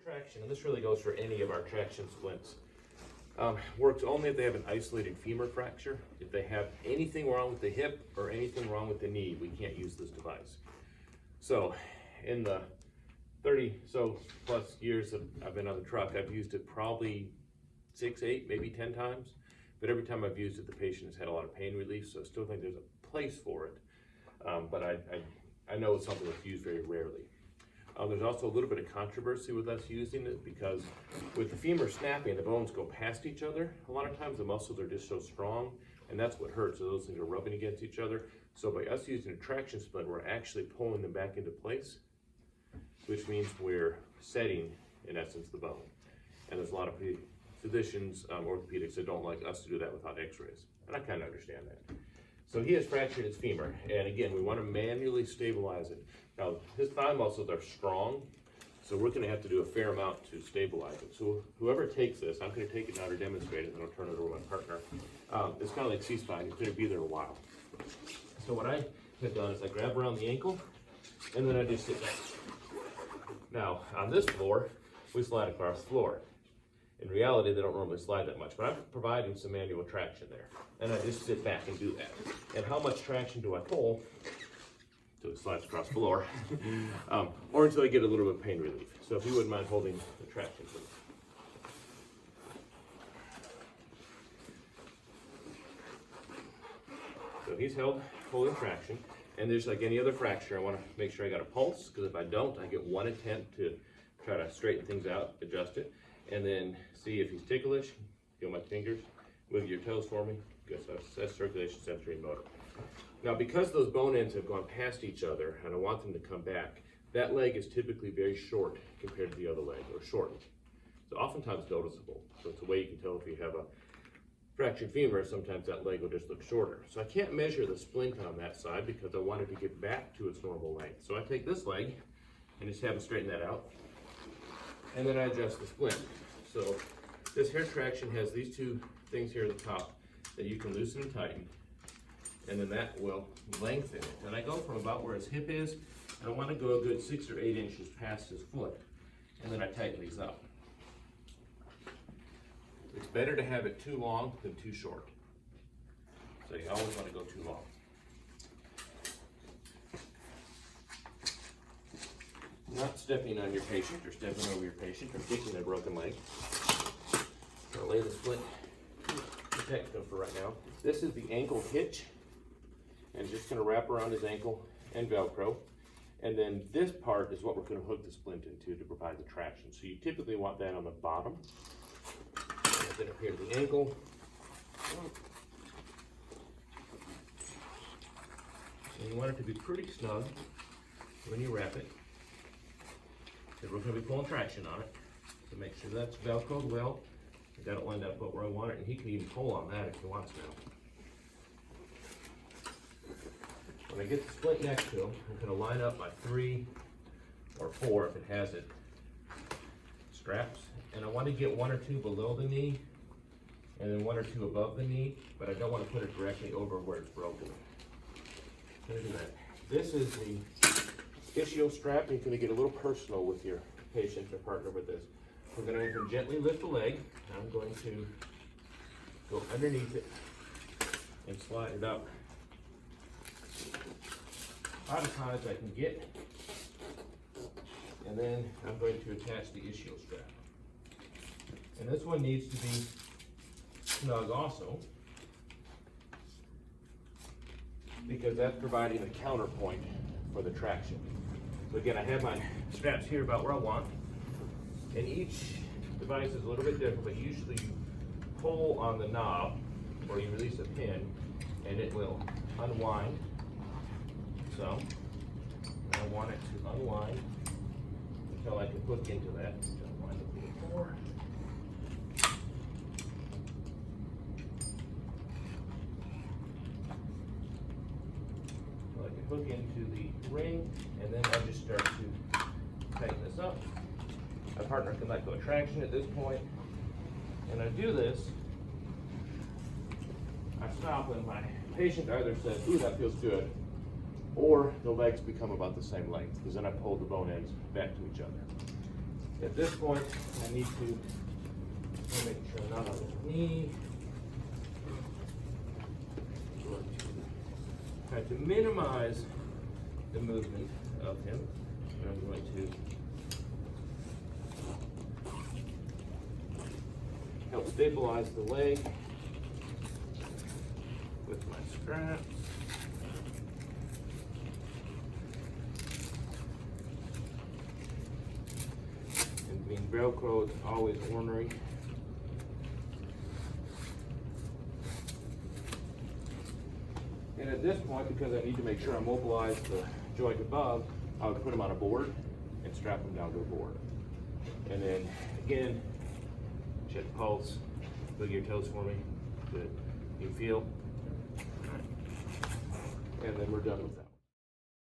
Traction, and this really goes for any of our traction splints, works only if they have an isolated femur fracture. If they have anything wrong with the hip or anything wrong with the knee, we can't use this device. So in the 30 so plus years that I've been on the truck, I've used it probably 6, 8, maybe 10 times. But every time I've used it, the patient has had a lot of pain relief, so I still think there's a place for it. But I know it's something that's used very rarely. There's also a little bit of controversy with us using it because with the femur snapping, the bones go past each other. A lot of times the muscles are just so strong, and that's what hurts. So those things are rubbing against each other. So by us using a traction splint, we're actually pulling them back into place, which means we're setting, in essence, the bone. And there's a lot of physicians, orthopedics, that don't like us to do that without x-rays. And I kind of understand that. So he has fractured his femur, and again, we want to manually stabilize it. Now, his thigh muscles are strong, so we're going to have to do a fair amount to stabilize it. So whoever takes this, I'm going to take it now to demonstrate it, and I'll turn it over to my partner. It's kind of like C-spine. He's going to be there a while. So what I have done is I grab around the ankle, and then I just sit back. Now, on this floor, we slide across the floor. In reality, they don't normally slide that much, but I'm providing some manual traction there. And I just sit back and do that. And how much traction do I pull until it slides across the floor, or until I get a little bit of pain relief. So if you wouldn't mind holding the traction, please. So he's holding traction, and there's like any other fracture, I want to make sure I got a pulse, because if I don't, I get one attempt to try to straighten things out, adjust it, and then see if he's ticklish. Feel my fingers, wiggle your toes for me. Good, so that's circulation, sensory, and motor. Now, because those bone ends have gone past each other, and I want them to come back, that leg is typically very short compared to the other leg, or shortened. So oftentimes noticeable. So it's a way you can tell if you have a fractured femur, sometimes that leg will just look shorter. So I can't measure the splint on that side because I want it to get back to its normal length. So I take this leg and just have it straighten that out, and then I adjust the splint. So this Hare Traction has these two things here at the top that you can loosen and tighten, and then that will lengthen it. And I go from about where his hip is, and I want to go a good 6 or 8 inches past his foot, and then I tighten these up. It's better to have it too long than too short. So you always want to go too long. Not stepping on your patient or stepping over your patient or kicking their broken leg. I'll lay the splint protect them for right now. This is the ankle hitch, and just going to wrap around his ankle and Velcro. And then this part is what we're going to hook the splint into to provide the traction. So you typically want that on the bottom. And then up here to the ankle. And you want it to be pretty snug when you wrap it, because we're going to be pulling traction on it. So make sure that's Velcroed well. I got it lined up where I want it, and he can even pull on that if he wants to. When I get the splint next to him, I'm going to line up my 3 or 4, if it has it, straps. And I want to get 1 or 2 below the knee, and then 1 or 2 above the knee, but I don't want to put it directly over where it's broken. Look at that. This is the ischial strap. You're going to get a little personal with your patient or partner with this. We're going to gently lift the leg. I'm going to go underneath it and slide it up about as high as I can get. And then I'm going to attach the ischial strap. And this one needs to be snug also, because that's providing a counterpoint for the traction. So again, I have my straps here about where I want. And each device is a little bit different, but usually you pull on the knob or you release a pin and it will unwind. So I want it to unwind until I can hook into that. Unwind it a little more. So I can hook into the ring, and then I just start to tighten this up. My partner can let go of traction at this point, and I do this. I stop when my patient either says, "Ooh, that feels good," or the legs become about the same length, because then I pull the bone ends back to each other. At this point, I need to make sure I'm not on his knee. Try to minimize the movement of him. And I'm going to help stabilize the leg with my straps. And being Velcro, it's always ornery. And at this point, because I need to make sure I mobilize the joint above, I would put them on a board and strap them down to a board. And then again, check pulse, look at your toes for me. Good. You feel? And then we're done with that.